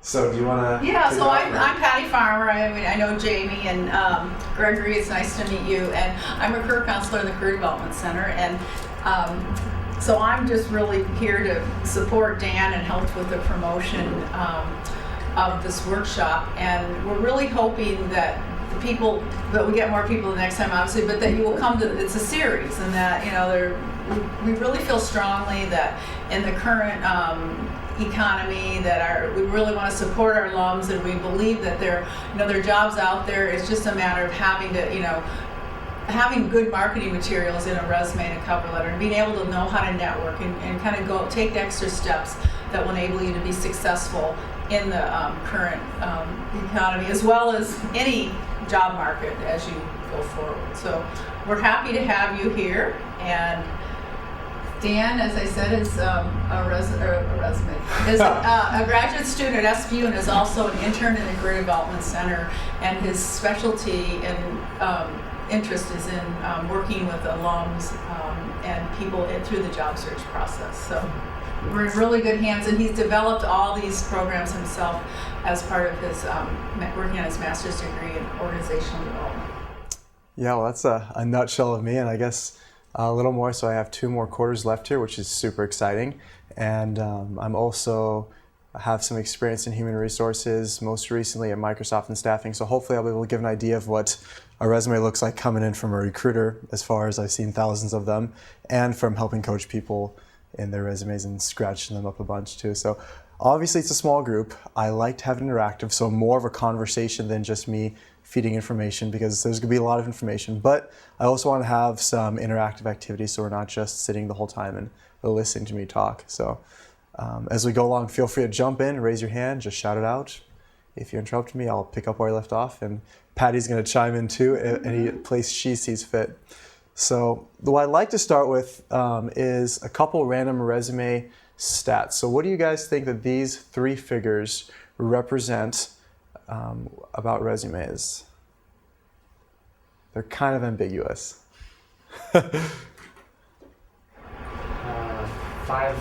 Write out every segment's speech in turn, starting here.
So do you want to? Yeah, so I'm Patty Farmer. I know Jamie and Gregory. It's nice to meet you. And I'm a career counselor in the Career Development Center. And so I'm just really here to support Dan and help with the promotion of this workshop. And we're really hoping that that we get more people the next time, obviously, but that you will come to, it's a series, and that, we really feel strongly that in the current economy we really want to support our alums, and we believe that there are jobs out there. It's just a matter of having to, having good marketing materials in a resume and a cover letter, and being able to know how to network and kind of take the extra steps that will enable you to be successful in the current economy, as well as any job market as you go forward. So we're happy to have you here. And Dan, as I said, is a graduate student at SPU and is also an intern in the Career Development Center. And his specialty and interest is in working with alums and people through the job search process. So we're in really good hands, and he's developed all these programs himself as part of his working on his master's degree in organizational development. Yeah, well, that's a nutshell of me, and I guess a little more. So I have 2 more quarters left here, which is super exciting. And I'm also have some experience in human resources, most recently at Microsoft and staffing. So hopefully I'll be able to give an idea of what a resume looks like coming in from a recruiter, as far as I've seen thousands of them, and from helping coach people in their resumes and scratching them up a bunch too. So obviously it's a small group. I like to have it interactive, so more of a conversation than just me feeding information, because there's gonna be a lot of information, but I also want to have some interactive activities, so we're not just sitting the whole time and listening to me talk. So as we go along, feel free to jump in, raise your hand, just shout it out. If you interrupt me, I'll pick up where I left off, and Patty's gonna chime in too, any place she sees fit. So what I'd like to start with is a couple random resume stats. So what do you guys think that these 3 figures represent about resumes? They're kind of ambiguous. 5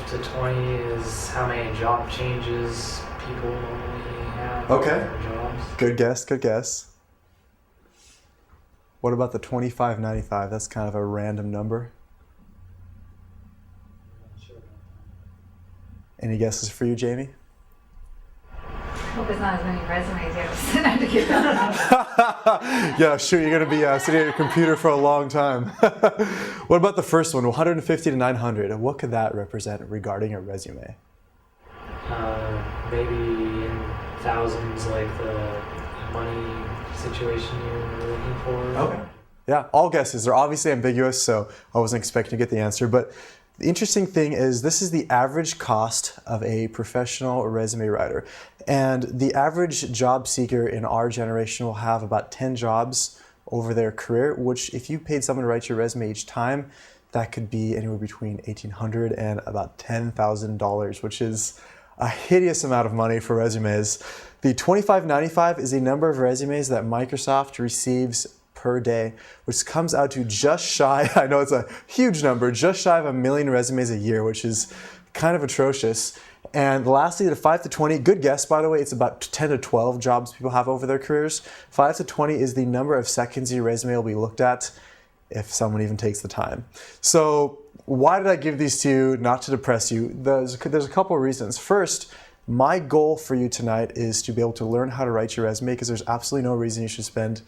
to 20 is how many job changes people normally have. Okay. In their jobs. Good guess, good guess. What about the 25.95? That's kind of a random number. Any guesses for you, Jamie? I hope it's not as many resumes you have to send out to get that. Yeah, sure, you're going to be sitting at your computer for a long time. What about the first one, 150 to 900? What could that represent regarding a resume? Maybe in thousands, like the money situation you're looking for. Okay. Yeah, all guesses are obviously ambiguous, so I wasn't expecting to get the answer. But the interesting thing is this is the average cost of a professional resume writer. And the average job seeker in our generation will have about 10 jobs over their career, which if you paid someone to write your resume each time, that could be anywhere between $1,800 and about $10,000, which is a hideous amount of money for resumes. The $25.95 is the number of resumes that Microsoft receives per day, which comes out to just shy, I know it's a huge number, just shy of 1 million resumes a year, which is kind of atrocious. And lastly, the 5 to 20, good guess by the way, it's about 10 to 12 jobs people have over their careers. 5 to 20 is the number of seconds your resume will be looked at, if someone even takes the time. So why did I give these to you? Not to depress you. There's a couple of reasons. First, my goal for you tonight is to be able to learn how to write your resume, because there's absolutely no reason you should spend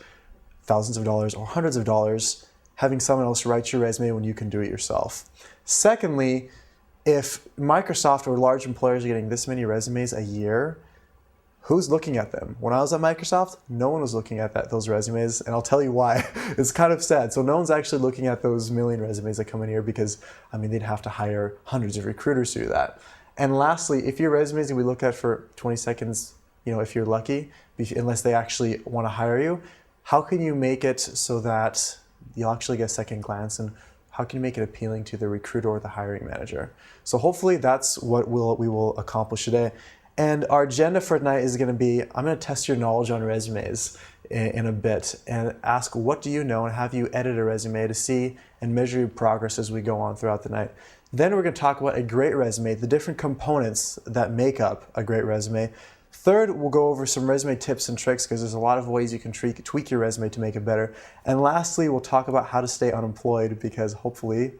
thousands of dollars or hundreds of dollars having someone else write your resume when you can do it yourself. Secondly, if Microsoft or large employers are getting this many resumes a year, who's looking at them? When I was at Microsoft, no one was looking at those resumes, and I'll tell you why. It's kind of sad. So no one's actually looking at those million resumes that come in here, because they'd have to hire hundreds of recruiters to do that. And lastly, if your resume is going to be looked at for 20 seconds, if you're lucky, unless they actually want to hire you, how can you make it so that you'll actually get a second glance, and how can you make it appealing to the recruiter or the hiring manager? So hopefully that's what we will accomplish today. And our agenda for tonight is going to be, I'm going to test your knowledge on resumes in a bit and ask what do you know, and have you edit a resume to see and measure your progress as we go on throughout the night. Then we're going to talk about a great resume, the different components that make up a great resume. Third, we'll go over some resume tips and tricks because there's a lot of ways you can tweak your resume to make it better. And lastly, we'll talk about how to stay unemployed because hopefully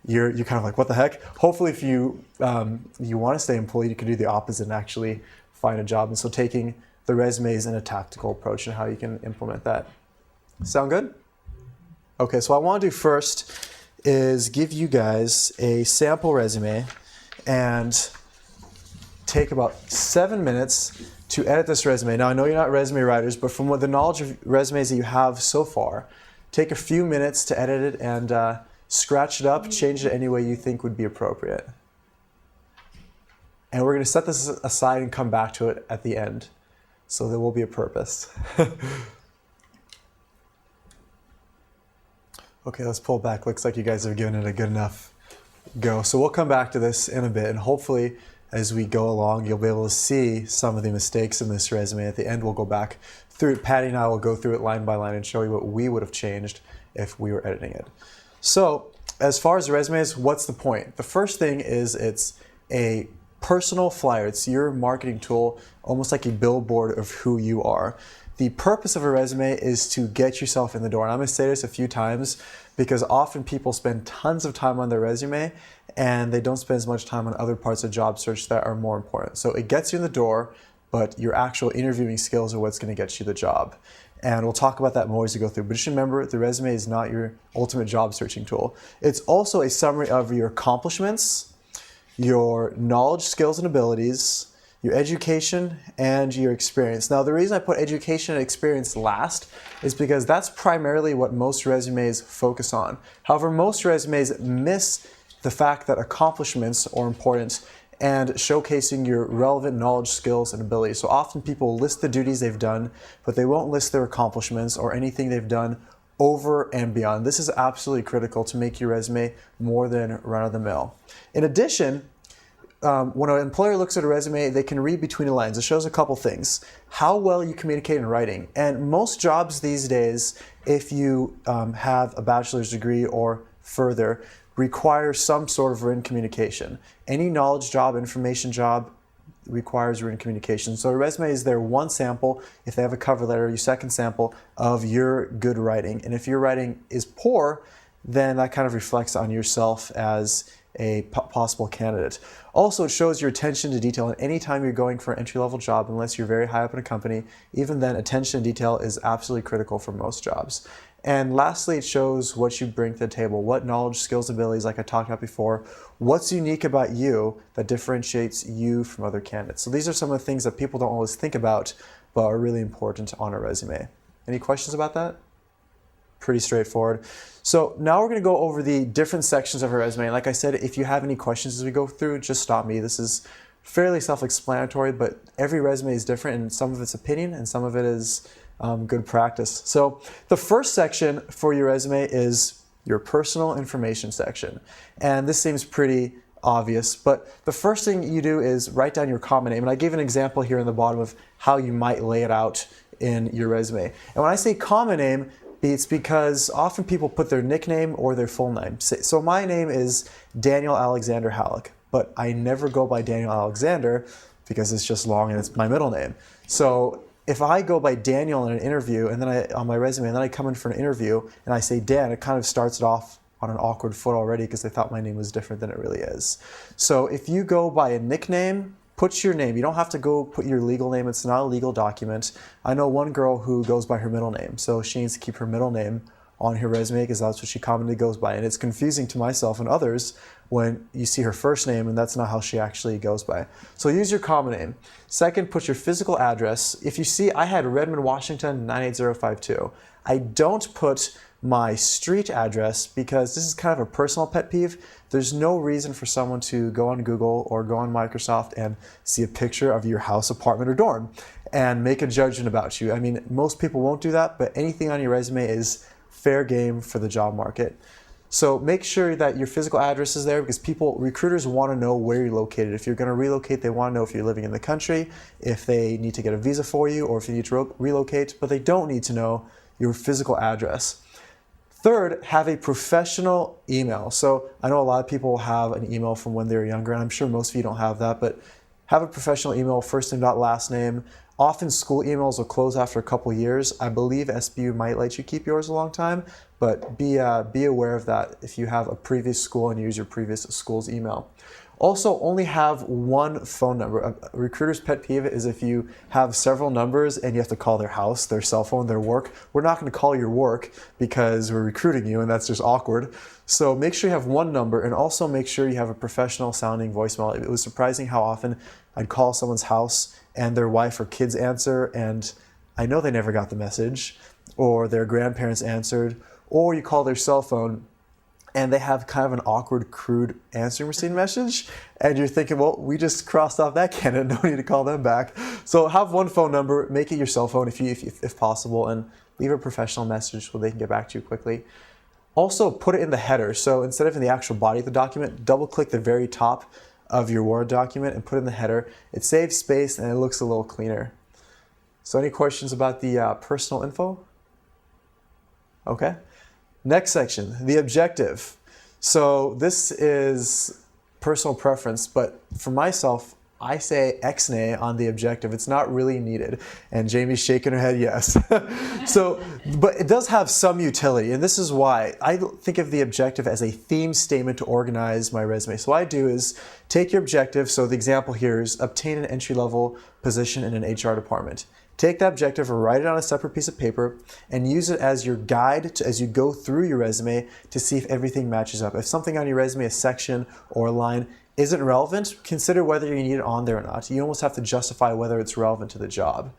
you're kind of like, what the heck? Hopefully if you want to stay employed, you can do the opposite and actually find a job. And so taking the resumes in a tactical approach and how you can implement that. Sound good? Okay, so what I want to do first is give you guys a sample resume and take about 7 minutes to edit this resume. Now, I know you're not resume writers, but from what the knowledge of resumes that you have so far, take a few minutes to edit it and scratch it up, change it any way you think would be appropriate. And we're going to set this aside and come back to it at the end. So there will be a purpose. Okay, let's pull back. Looks like you guys have given it a good enough go. So we'll come back to this in a bit, and hopefully as we go along, you'll be able to see some of the mistakes in this resume. At the end, we'll go back through it. Patty and I will go through it line by line and show you what we would have changed if we were editing it. So as far as resumes, what's the point? The first thing is it's a personal flyer. It's your marketing tool, almost like a billboard of who you are. The purpose of a resume is to get yourself in the door. And I'm going to say this a few times because often people spend tons of time on their resume and they don't spend as much time on other parts of job search that are more important. So it gets you in the door, but your actual interviewing skills are what's going to get you the job. And we'll talk about that more as we go through. But just remember, the resume is not your ultimate job searching tool. It's also a summary of your accomplishments, your knowledge, skills, and abilities, your education, and your experience. Now, the reason I put education and experience last is because that's primarily what most resumes focus on. However, most resumes miss the fact that accomplishments are important and showcasing your relevant knowledge, skills, and abilities. So often people list the duties they've done, but they won't list their accomplishments or anything they've done over and beyond. This is absolutely critical to make your resume more than run-of-the-mill. In addition, when an employer looks at a resume, they can read between the lines. It shows a couple things. How well you communicate in writing. And most jobs these days, if you have a bachelor's degree or further, require some sort of written communication. Any knowledge job, information job requires written communication. So a resume is their one sample. If they have a cover letter, your second sample of your good writing. And if your writing is poor, then that kind of reflects on yourself as a possible candidate. Also, it shows your attention to detail. And anytime you're going for an entry-level job, unless you're very high up in a company, even then, attention to detail is absolutely critical for most jobs. And lastly, it shows what you bring to the table, what knowledge, skills, abilities, like I talked about before, what's unique about you that differentiates you from other candidates. So these are some of the things that people don't always think about, but are really important on a resume. Any questions about that? Pretty straightforward. So now we're going to go over the different sections of a resume. Like I said, if you have any questions as we go through, just stop me. This is fairly self-explanatory, but every resume is different, and some of it's opinion and some of it is good practice. So the first section for your resume is your personal information section. And this seems pretty obvious, but the first thing you do is write down your common name. And I gave an example here in the bottom of how you might lay it out in your resume. And when I say common name, it's because often people put their nickname or their full name. So my name is Daniel Alexander Hallak, but I never go by Daniel Alexander because it's just long and it's my middle name. So if I go by Daniel in an interview and then on my resume, and then I come in for an interview and I say Dan, it kind of starts it off on an awkward foot already because they thought my name was different than it really is. So if you go by a nickname, put your name. You don't have to go put your legal name. It's not a legal document. I know one girl who goes by her middle name, so she needs to keep her middle name on her resume because that's what she commonly goes by. And it's confusing to myself and others when you see her first name and that's not how she actually goes by. So use your common name. Second, put your physical address. If you see, I had Redmond, Washington, 98052. I don't put my street address because this is kind of a personal pet peeve. There's no reason for someone to go on Google or go on Microsoft and see a picture of your house, apartment, or dorm and make a judgment about you. I mean, most people won't do that, but anything on your resume is fair game for the job market. So make sure that your physical address is there because recruiters want to know where you're located. If you're going to relocate, they want to know if you're living in the country, if they need to get a visa for you, or if you need to relocate, but they don't need to know your physical address. Third, have a professional email. So I know a lot of people have an email from when they were younger, and I'm sure most of you don't have that, but Have a professional email, first name, last name. Often school emails will close after a couple years. I believe SBU might let you keep yours a long time, but be aware of that if you have a previous school and use your previous school's email. Also, only have one phone number. A recruiter's pet peeve is if you have several numbers and you have to call their house, their cell phone, their work. We're not going to call your work because we're recruiting you, and that's just awkward. So make sure you have one number, and also make sure you have a professional sounding voicemail. It was surprising how often I'd call someone's house and their wife or kids answer, and I know they never got the message, or their grandparents answered, or you call their cell phone and they have kind of an awkward, crude answering machine message, and you're thinking, well, we just crossed off that candidate, no need to call them back. So have one phone number, make it your cell phone if possible, and leave a professional message so they can get back to you quickly. Also, put it in the header. So instead of in the actual body of the document, double-click the very top of your Word document and put it in the header. It saves space and it looks a little cleaner. So any questions about the personal info? Okay. Next section, the objective. So this is personal preference, but for myself, I say X-nay on the objective. It's not really needed. And Jamie's shaking her head yes. But it does have some utility, and this is why. I think of the objective as a theme statement to organize my resume. So what I do is take your objective. So the example here is obtain an entry-level position in an HR department. Take that objective, write it on a separate piece of paper, and use it as your guide as you go through your resume to see if everything matches up. If something on your resume, a section or a line, isn't relevant, consider whether you need it on there or not. You almost have to justify whether it's relevant to the job.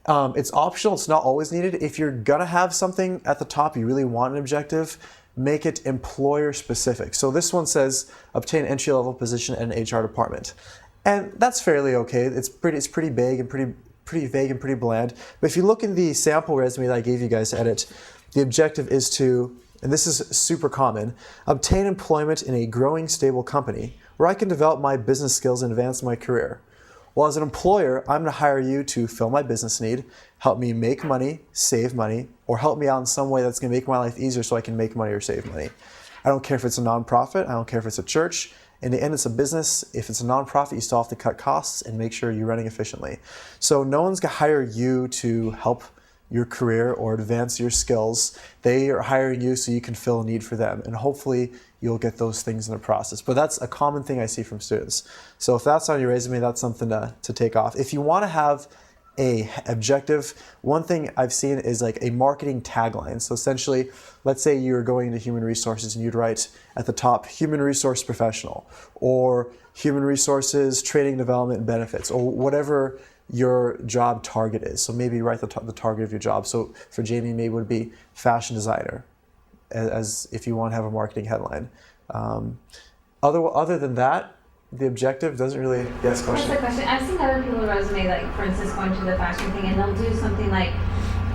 It's optional, it's not always needed. If you're gonna have something at the top, you really want an objective, make it employer specific. So this one says, obtain an entry-level position at an HR department. And that's fairly okay. It's pretty vague and pretty bland. But if you look in the sample resume that I gave you guys to edit, the objective is to, and this is super common, obtain employment in a growing, stable company where I can develop my business skills and advance my career. Well, as an employer, I'm going to hire you to fill my business need, help me make money, save money, or help me out in some way that's going to make my life easier so I can make money or save money. I don't care if it's a nonprofit, I don't care if it's a church. In the end, it's a business. If it's a nonprofit, you still have to cut costs and make sure you're running efficiently. So no one's going to hire you to help your career or advance your skills. They are hiring you so you can fill a need for them. And hopefully you'll get those things in the process. But that's a common thing I see from students. So if that's on your resume, that's something to take off. If you want to have a objective, one thing I've seen is like a marketing tagline. So essentially, let's say you're going into human resources and you'd write at the top, human resource professional, or human resources, training, development, and benefits, or whatever your job target is. So maybe write the target of your job. So for Jamie, maybe it would be fashion designer, as if you want to have a marketing headline. Other than that, the objective doesn't really. Yes, question. That's a question. I've seen other people's resume, like for instance, going to the fashion thing, and they'll do something like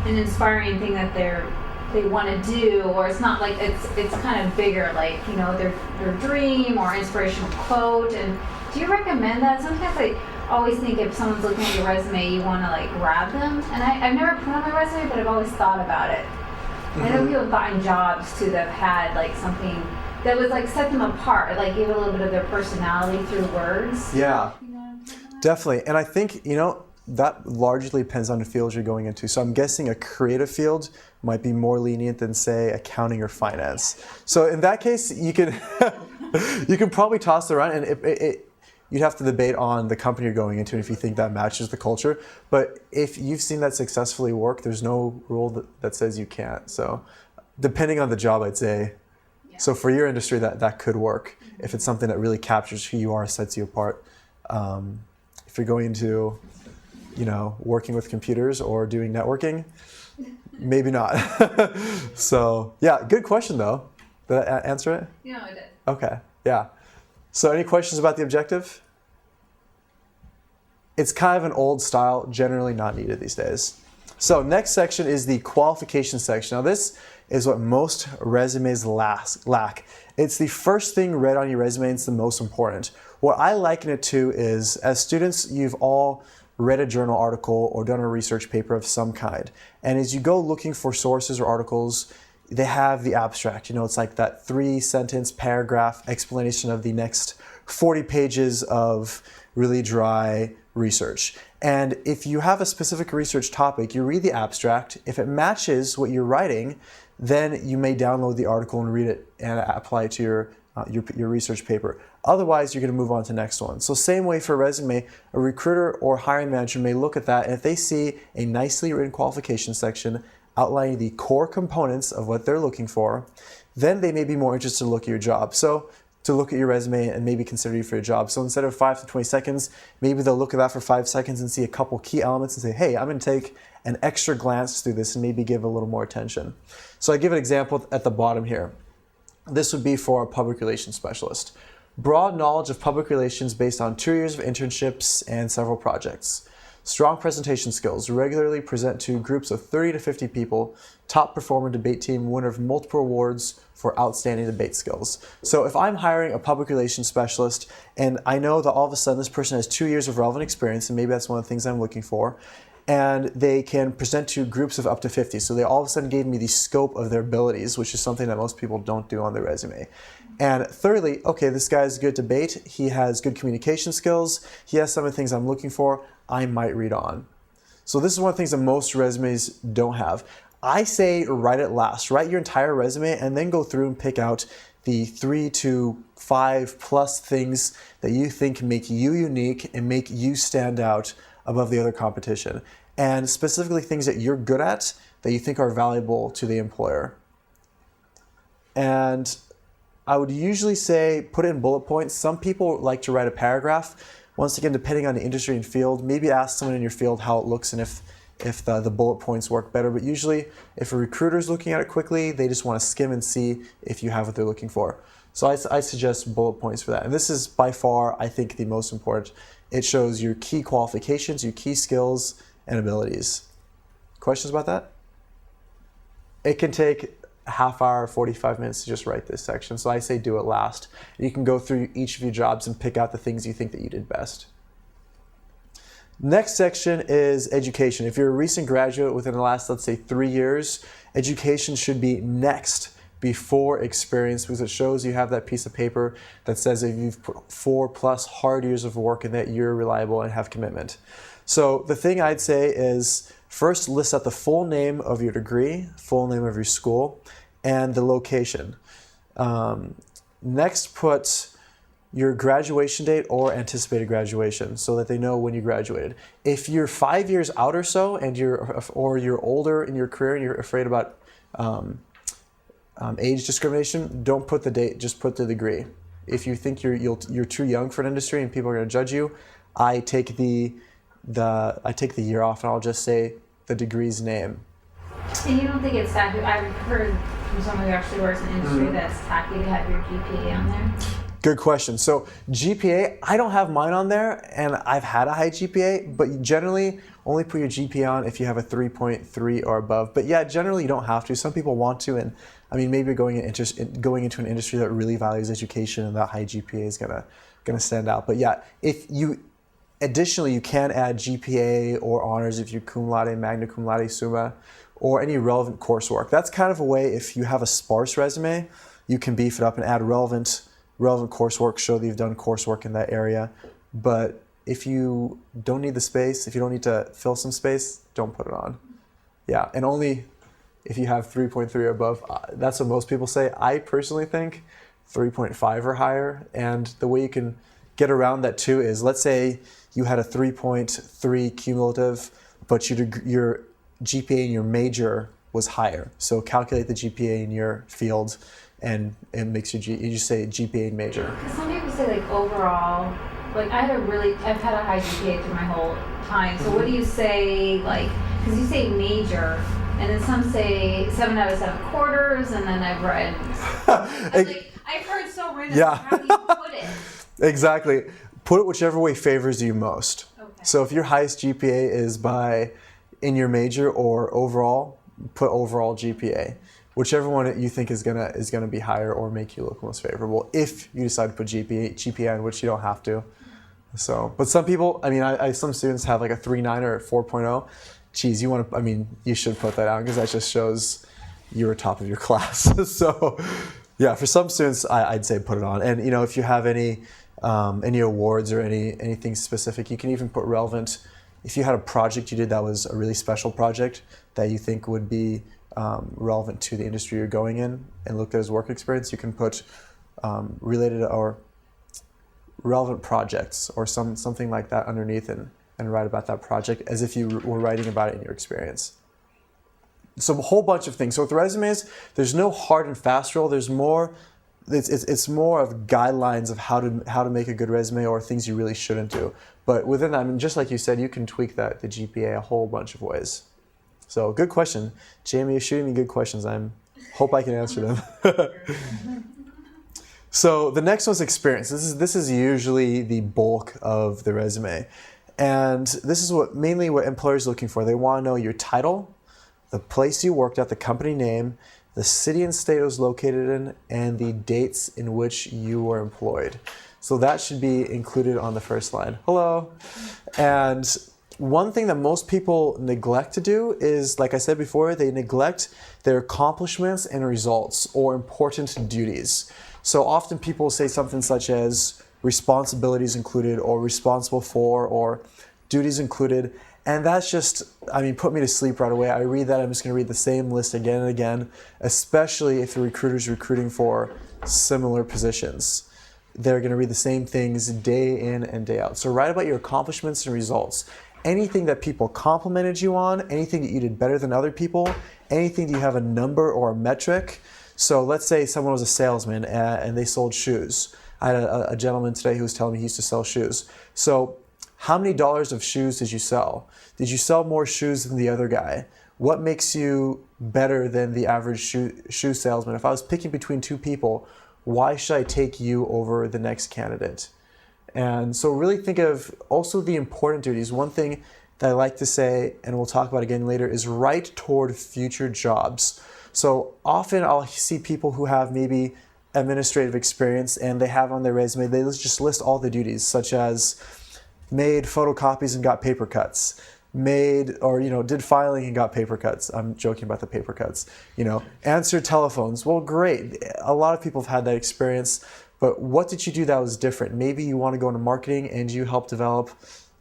an inspiring thing that they want to do, or it's not like it's kind of bigger, like their dream or inspirational quote. And do you recommend that? Sometimes I always think if someone's looking at your resume, you want to like grab them. And I've never put on my resume, but I've always thought about it. Mm-hmm. I know people have gotten jobs too that have had like something that was like set them apart, like gave a little bit of their personality through words. Yeah, definitely. And I think, that largely depends on the field you're going into. So I'm guessing a creative field might be more lenient than, say, accounting or finance. So in that case, you can you can probably toss it around, and you'd have to debate on the company you're going into and if you think that matches the culture. But if you've seen that successfully work, there's no rule that says you can't. So depending on the job, I'd say. So for your industry, that could work if it's something that really captures who you are, sets you apart. If you're going into, working with computers or doing networking, maybe not. So yeah, good question though. Did I answer it? No, it did. Okay, yeah. So any questions about the objective? It's kind of an old style, generally not needed these days. So next section is the qualification section. Now this is what most resumes lack. It's the first thing read on your resume, and it's the most important. What I liken it to is, as students, you've all read a journal article or done a research paper of some kind. And as you go looking for sources or articles, they have the abstract. It's like that 3-sentence paragraph explanation of the next 40 pages of really dry research. And if you have a specific research topic, you read the abstract. If it matches what you're writing, then you may download the article and read it and apply it to your research paper. Otherwise, you're going to move on to the next one. So same way for a resume, a recruiter or hiring manager may look at that, and if they see a nicely written qualification section outlining the core components of what they're looking for, then they may be more interested to look at your job. So to look at your resume and maybe consider you for your job. So instead of 5 to 20 seconds, maybe they'll look at that for 5 seconds and see a couple key elements and say, hey, I'm going to take an extra glance through this and maybe give a little more attention. So I give an example at the bottom here. This would be for a public relations specialist. Broad knowledge of public relations based on 2 years of internships and several projects. Strong presentation skills. Regularly present to groups of 30 to 50 people. Top performer debate team, winner of multiple awards for outstanding debate skills. So if I'm hiring a public relations specialist and I know that all of a sudden this person has 2 years of relevant experience, and maybe that's one of the things I'm looking for, and they can present to groups of up to 50. So they all of a sudden gave me the scope of their abilities, which is something that most people don't do on their resume. And thirdly, okay, this guy's good at debate. He has good communication skills. He has some of the things I'm looking for. I might read on. So this is one of the things that most resumes don't have. I say write it last. Write your entire resume and then go through and pick out the 3 to 5 plus things that you think make you unique and make you stand out above the other competition. And specifically things that you're good at that you think are valuable to the employer. And I would usually say put it in bullet points. Some people like to write a paragraph. Once again, depending on the industry and field, maybe ask someone in your field how it looks and if the bullet points work better. But usually, if a recruiter's looking at it quickly, they just want to skim and see if you have what they're looking for. So I suggest bullet points for that. And this is by far, I think, the most important. It shows your key qualifications, your key skills, and abilities. Questions about that? It can take a half hour, 45 minutes to just write this section. So I say do it last. You can go through each of your jobs and pick out the things you think that you did best. Next section is education. If you're a recent graduate within the last, let's say, 3 years, education should be next before experience, because it shows you have that piece of paper that says if you've put 4+ hard years of work and that you're reliable and have commitment. So the thing I'd say is first list out the full name of your degree, full name of your school, and the location. Next, put your graduation date or anticipated graduation so that they know when you graduated. If you're 5 years out or so and you're older in your career and you're afraid about age discrimination, don't put the date, just put the degree. If you think you're too young for an industry and people are going to judge you, I take the year off and I'll just say the degree's name. And you don't think it's tacky? I've heard from someone who actually works in industry that's tacky to have your GPA on there. Good question. So GPA, I don't have mine on there, and I've had a high GPA, but generally only put your GPA on if you have a 3.3 or above. But yeah, generally you don't have to. Some people want to, and I mean maybe going into an industry that really values education and that high GPA is gonna stand out. But yeah, additionally you can add GPA or honors if you're cum laude, magna cum laude, summa, or any relevant coursework. That's kind of a way, if you have a sparse resume, you can beef it up and add relevant coursework, show that you've done coursework in that area. But if you don't need the space, if you don't need to fill some space, don't put it on. Yeah, and only if you have 3.3 or above. That's what most people say. I personally think 3.5 or higher. And the way you can get around that too is, let's say you had a 3.3 cumulative, but your GPA in your major was higher. So calculate the GPA in your field and it makes you just say GPA in major. Because some people say like overall, like I've had a high GPA through my whole time. So what do you say, like, because you say major, and then some say 7 out of 7 quarters, and then I've read, I've heard so random. Yeah. How do you put it? Exactly. Put it whichever way favors you most. Okay. So if your highest GPA is in your major or overall, put overall GPA. Whichever one you think is gonna be higher or make you look most favorable, if you decide to put GPA in, which you don't have to. So, but some people, I mean, some students have like a 3.9 or 4.0. Geez, you should put that out because that just shows you're top of your class. So, yeah, for some students, I'd say put it on. And if you have any any awards or anything specific. You can even put relevant. If you had a project you did that was a really special project that you think would be relevant to the industry you're going in and looked at as work experience, you can put related or relevant projects or something like that underneath and write about that project as if you were writing about it in your experience. So a whole bunch of things. So with resumes, there's no hard and fast rule. There's more. It's more of guidelines of how to make a good resume or things you really shouldn't do. But within that, I mean, just like you said, you can tweak the GPA a whole bunch of ways. So good question, Jamie. You're shooting me good questions. Hope I can answer them. So the next one's experience. This is usually the bulk of the resume, and this is mainly what employers are looking for. They want to know your title, the place you worked at, the company name, the city and state it was located in, and the dates in which you were employed. So that should be included on the first line. Hello. And one thing that most people neglect to do is, like I said before, they neglect their accomplishments and results or important duties. So often people say something such as responsibilities included or responsible for or duties included. And that's just, put me to sleep right away. I read that, I'm just going to read the same list again and again, especially if the recruiter's recruiting for similar positions. They're going to read the same things day in and day out. So write about your accomplishments and results. Anything that people complimented you on, anything that you did better than other people, anything that you have a number or a metric. So let's say someone was a salesman and they sold shoes. I had a gentleman today who was telling me he used to sell shoes. So how many dollars of shoes did you sell? Did you sell more shoes than the other guy? What makes you better than the average shoe salesman? If I was picking between two people, why should I take you over the next candidate? And so really think of also the important duties. One thing that I like to say, and we'll talk about again later, is write toward future jobs. So often I'll see people who have maybe administrative experience and they have on their resume, they just list all the duties, such as made photocopies and got paper cuts, did filing and got paper cuts. I'm joking about the paper cuts. Answered telephones. Well, great. A lot of people have had that experience, but what did you do that was different? Maybe you want to go into marketing and you help develop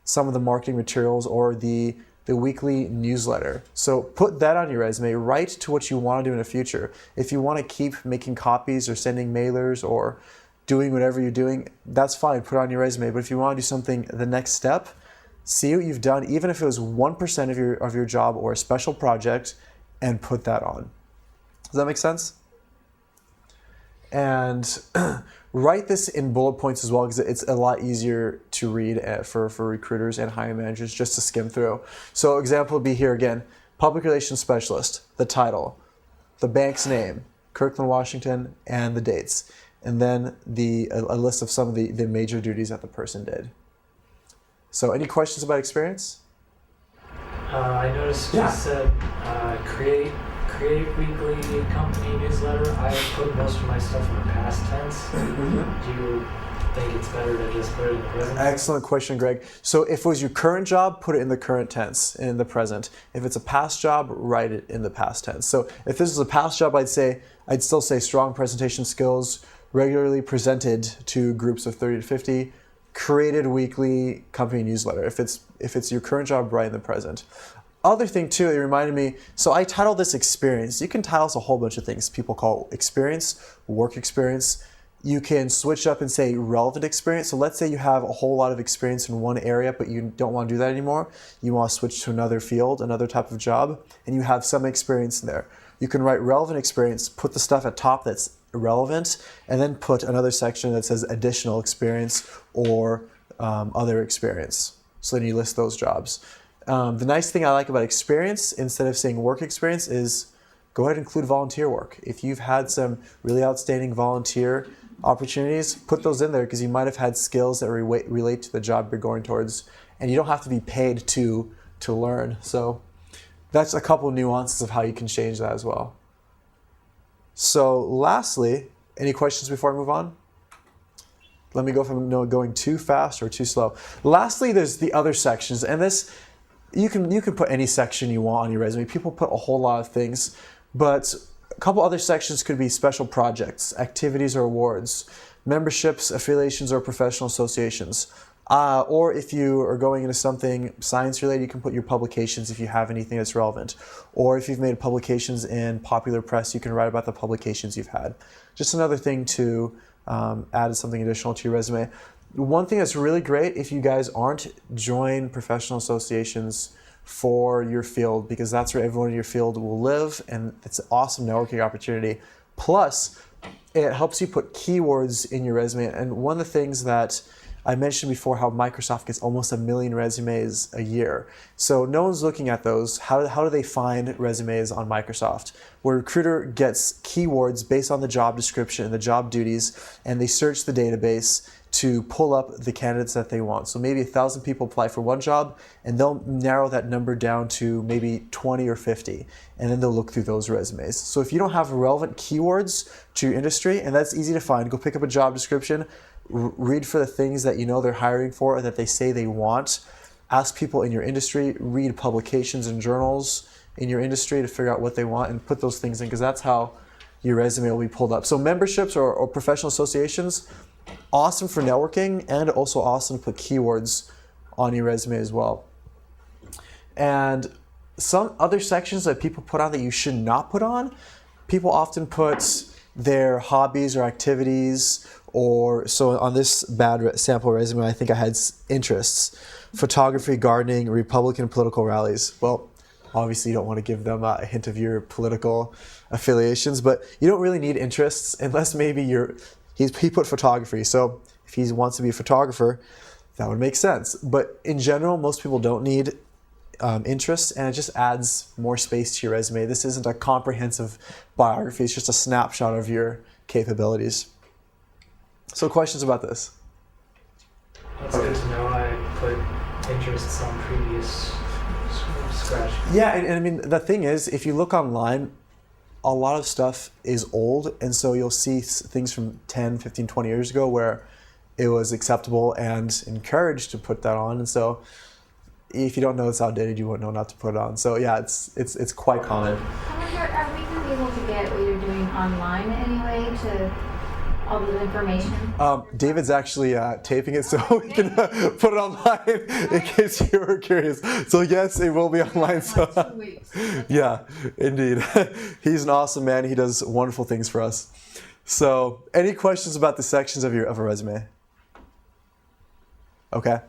some of the marketing materials or the weekly newsletter. So put that on your resume. Write to what you want to do in the future. If you want to keep making copies or sending mailers or doing whatever you're doing, that's fine, put it on your resume. But if you want to do something, the next step, see what you've done, even if it was 1% of your job or a special project, and put that on. Does that make sense? And write this in bullet points as well, because it's a lot easier to read for recruiters and hiring managers just to skim through. So example would be here again, public relations specialist, the title, the bank's name, Kirkland, Washington, and the dates. And then a list of some of the major duties that the person did. So any questions about experience? I noticed you said create weekly company newsletter. I put most of my stuff in the past tense. Mm-hmm. Do you think it's better to just put it in the present? Excellent question, Greg. So if it was your current job, put it in the current tense, in the present. If it's a past job, write it in the past tense. So if this is a past job, I'd still say strong presentation skills, regularly presented to groups of 30 to 50, created weekly company newsletter. If it's your current job, write in the present. Other thing too, it reminded me, so I titled this experience. You can title this a whole bunch of things. People call experience, work experience. You can switch up and say relevant experience. So let's say you have a whole lot of experience in one area, but you don't want to do that anymore. You want to switch to another field, another type of job, and you have some experience in there. You can write relevant experience, put the stuff at top that's relevant, and then put another section that says additional experience or other experience. So then you list those jobs. The nice thing I like about experience, instead of saying work experience, is go ahead and include volunteer work. If you've had some really outstanding volunteer opportunities, put those in there because you might have had skills that relate to the job you're going towards, and you don't have to be paid to learn. So that's a couple nuances of how you can change that as well. So lastly, any questions before I move on? Let me go if I'm going too fast or too slow. Lastly, there's the other sections, and this you can put any section you want on your resume. People put a whole lot of things, but a couple other sections could be special projects, activities or awards, memberships, affiliations, or professional associations. Or if you are going into something science related, you can put your publications if you have anything that's relevant. Or if you've made publications in popular press, you can write about the publications you've had. Just another thing to add something additional to your resume. One thing that's really great, if you guys aren't, join professional associations for your field, because that's where everyone in your field will live, and it's an awesome networking opportunity. Plus, it helps you put keywords in your resume. And one of the things that I mentioned before, how Microsoft gets almost 1 million resumes a year. So no one's looking at those. How do they find resumes on Microsoft? Where a recruiter gets keywords based on the job description and the job duties, and they search the database to pull up the candidates that they want. So maybe 1,000 people apply for one job, and they'll narrow that number down to maybe 20 or 50, and then they'll look through those resumes. So if you don't have relevant keywords to your industry, and that's easy to find, go pick up a job description, read for the things that you know they're hiring for or that they say they want. Ask people in your industry, read publications and journals in your industry to figure out what they want and put those things in, because that's how your resume will be pulled up. So memberships or professional associations, awesome for networking, and also awesome to put keywords on your resume as well. And some other sections that people put on that you should not put on, people often put their hobbies or activities, or so on this bad sample resume, I think I had interests: photography, gardening, Republican political rallies. Well, obviously you don't want to give them a hint of your political affiliations, but you don't really need interests unless maybe he put photography. So if he wants to be a photographer, that would make sense. But in general, most people don't need interests, and it just adds more space to your resume. This isn't a comprehensive biography, it's just a snapshot of your capabilities. So questions about this? That's good to know. I put interests on previous scratch. Yeah, and I mean, the thing is, if you look online, a lot of stuff is old, and so you'll see things from 10, 15, 20 years ago where it was acceptable and encouraged to put that on, and so if you don't know it's outdated, you won't know not to put it on. So yeah, it's quite common. I wonder, are we going to be able to get what you're doing online anyway to all the information? David's actually taping it so we can put it online in case you were curious. So yes, it will be online. So 2 weeks. yeah, indeed. He's an awesome man. He does wonderful things for us. So any questions about the sections of a resume? Okay.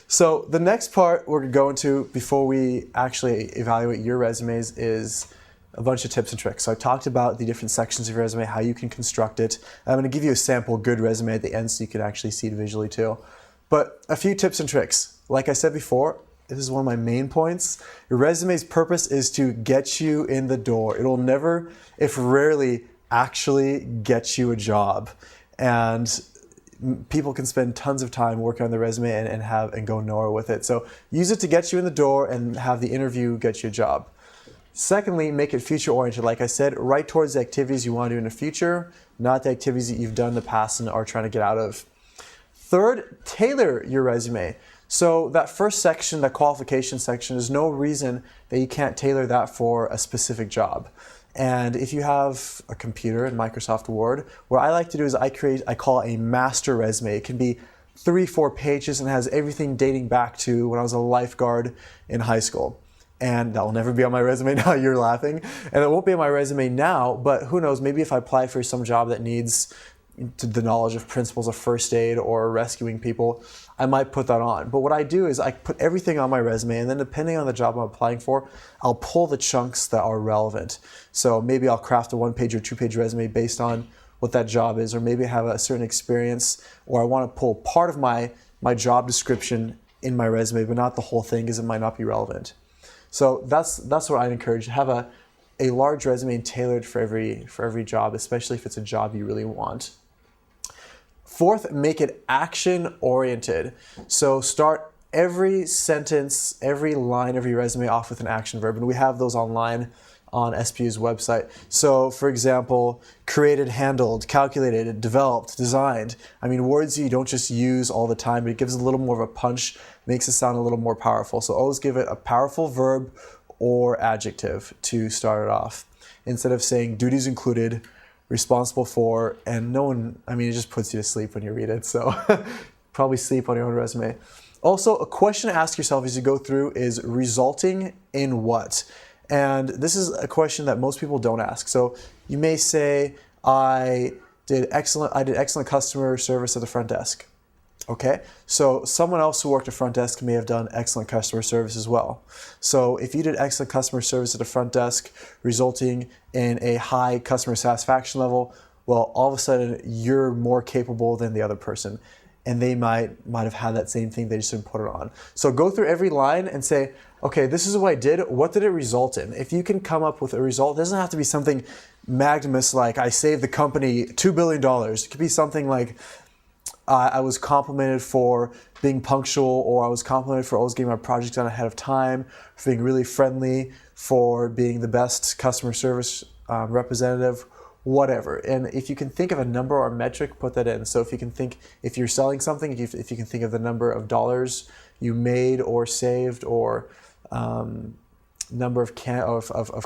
So the next part we're going to go into before we actually evaluate your resumes is a bunch of tips and tricks. So I talked about the different sections of your resume, how you can construct it. I'm going to give you a sample good resume at the end so you can actually see it visually too. But a few tips and tricks. Like I said before, this is one of my main points. Your resume's purpose is to get you in the door. It'll never, if rarely, actually get you a job. And people can spend tons of time working on the resume and go nowhere with it. So use it to get you in the door and have the interview get you a job. Secondly, make it future-oriented. Like I said, write towards the activities you want to do in the future, not the activities that you've done in the past and are trying to get out of. Third, tailor your resume. So that first section, that qualification section, there's no reason that you can't tailor that for a specific job. And if you have a computer in Microsoft Word, what I like to do is I call it a master resume. It can be 3-4 pages and has everything dating back to when I was a lifeguard in high school. And that will never be on my resume now. You're laughing. And it won't be on my resume now, but who knows, maybe if I apply for some job that needs the knowledge of principles of first aid or rescuing people, I might put that on. But what I do is I put everything on my resume, and then depending on the job I'm applying for, I'll pull the chunks that are relevant. So maybe I'll craft a 1-page or 2-page resume based on what that job is, or maybe I have a certain experience, or I want to pull part of my job description in my resume, but not the whole thing because it might not be relevant. So that's what I'd encourage. Have a large resume tailored for every job, especially if it's a job you really want. Fourth, make it action-oriented. So start every sentence, every line of your resume off with an action verb, and we have those online on SPU's website. So for example, created, handled, calculated, developed, designed. I mean, words you don't just use all the time, but it gives a little more of a punch, makes it sound a little more powerful. So always give it a powerful verb or adjective to start it off. Instead of saying duties included, responsible for, and no one, I mean, it just puts you to sleep when you read it. So probably sleep on your own resume. Also, a question to ask yourself as you go through is resulting in what? And this is a question that most people don't ask. So you may say, I did excellent customer service at the front desk. Okay, so someone else who worked at front desk may have done excellent customer service as well. So if you did excellent customer service at the front desk, resulting in a high customer satisfaction level, well, all of a sudden you're more capable than the other person, and they might have had that same thing, they just didn't put it on. So go through every line and say, okay, this is what I did. What did it result in? If you can come up with a result, it doesn't have to be something magnanimous like I saved the company $2 billion. It could be something like I was complimented for being punctual, or I was complimented for always getting my project done ahead of time, for being really friendly, for being the best customer service representative, whatever. And if you can think of a number or a metric, put that in. So if you're selling something, if you can think of the number of dollars you made or saved, or number of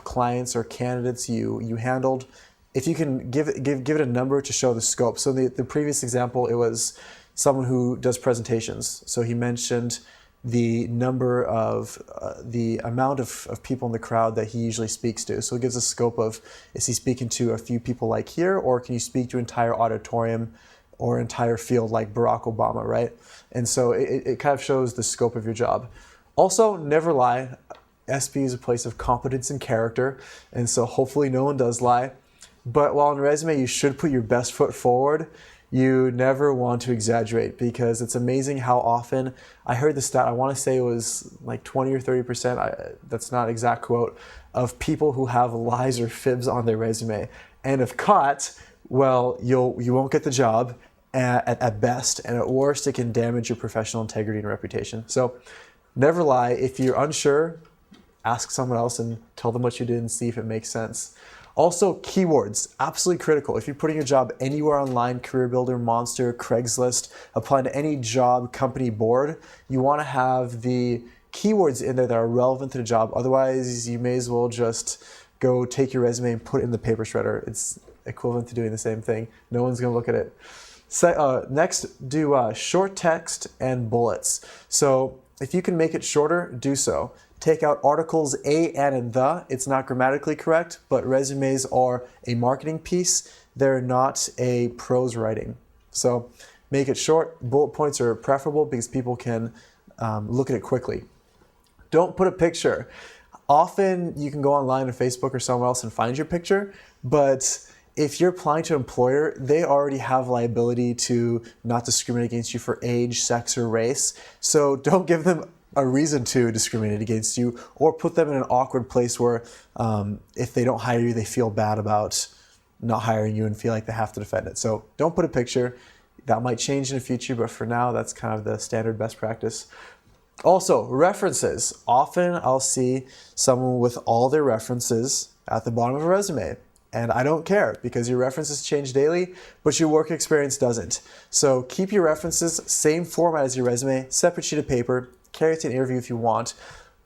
clients or candidates you handled, if you can give it a number to show the scope. So the previous example, it was someone who does presentations. So he mentioned the number of, the amount of people in the crowd that he usually speaks to. So it gives a scope of, is he speaking to a few people like here, or can you speak to an entire auditorium or entire field like Barack Obama, right? And so it kind of shows the scope of your job. Also, never lie. SP is a place of competence and character, and so hopefully no one does lie. But while on a resume you should put your best foot forward, you never want to exaggerate, because it's amazing how often, I heard the stat, I want to say it was like 20 or 30%, that's not an exact quote, of people who have lies or fibs on their resume. And if caught, well, you won't get the job at best, and at worst it can damage your professional integrity and reputation. So never lie. If you're unsure, ask someone else and tell them what you did and see if it makes sense. Also, keywords, absolutely critical. If you're putting a job anywhere online, CareerBuilder, Monster, Craigslist, applying to any job company board, you want to have the keywords in there that are relevant to the job. Otherwise, you may as well just go take your resume and put it in the paper shredder. It's equivalent to doing the same thing. No one's going to look at it. Next, do short text and bullets. So if you can make it shorter, do so. Take out articles a, and the. It's not grammatically correct, but resumes are a marketing piece. They're not a prose writing. So make it short. Bullet points are preferable because people can look at it quickly. Don't put a picture. Often you can go online on Facebook or somewhere else and find your picture, but if you're applying to an employer, they already have liability to not discriminate against you for age, sex, or race. So don't give them a reason to discriminate against you, or put them in an awkward place where if they don't hire you, they feel bad about not hiring you and feel like they have to defend it. So don't put a picture. That might change in the future, but for now, that's kind of the standard best practice. Also, references. Often I'll see someone with all their references at the bottom of a resume. And I don't care, because your references change daily, but your work experience doesn't. So keep your references, same format as your resume, separate sheet of paper, carry it to an interview if you want.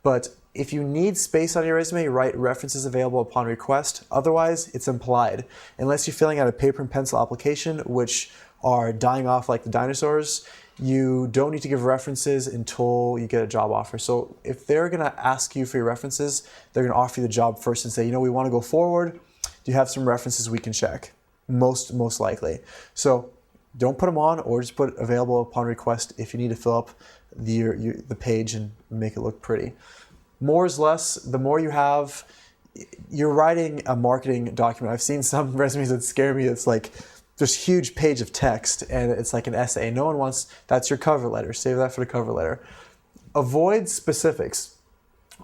But if you need space on your resume, write references available upon request. Otherwise, it's implied. Unless you're filling out a paper and pencil application, which are dying off like the dinosaurs, you don't need to give references until you get a job offer. So if they're gonna ask you for your references, they're gonna offer you the job first and say, we wanna go forward. Do you have some references we can check? Most likely. So don't put them on, or just put available upon request if you need to fill up the page and make it look pretty. More is less. The more you have, you're writing a marketing document. I've seen some resumes that scare me. It's like this huge page of text and it's like an essay. No one wants, that's your cover letter. Save that for the cover letter. Avoid specifics.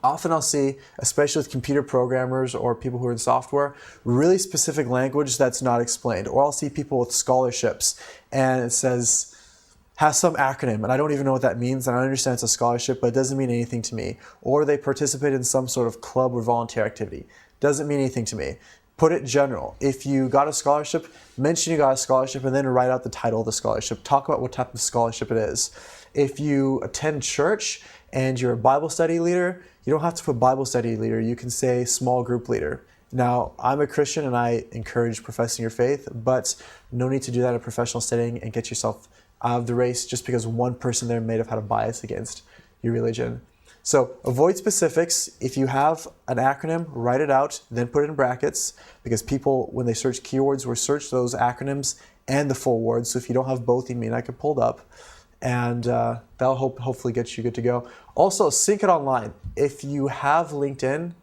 Often I'll see, especially with computer programmers or people who are in software, really specific language that's not explained. Or I'll see people with scholarships and it says, has some acronym, and I don't even know what that means, and I understand it's a scholarship, but it doesn't mean anything to me. Or they participate in some sort of club or volunteer activity. Doesn't mean anything to me. Put it general. If you got a scholarship, mention you got a scholarship, and then write out the title of the scholarship. Talk about what type of scholarship it is. If you attend church and you're a Bible study leader, you don't have to put Bible study leader. You can say small group leader. Now, I'm a Christian and I encourage professing your faith, but no need to do that in a professional setting and get yourself out of the race just because one person there may have had a bias against your religion. So avoid specifics. If you have an acronym, write it out, then put it in brackets, because people, when they search keywords, will search those acronyms and the full words. So if you don't have both, you may not get pulled up. And that'll hopefully get you good to go. Also, sync it online. If you have LinkedIn,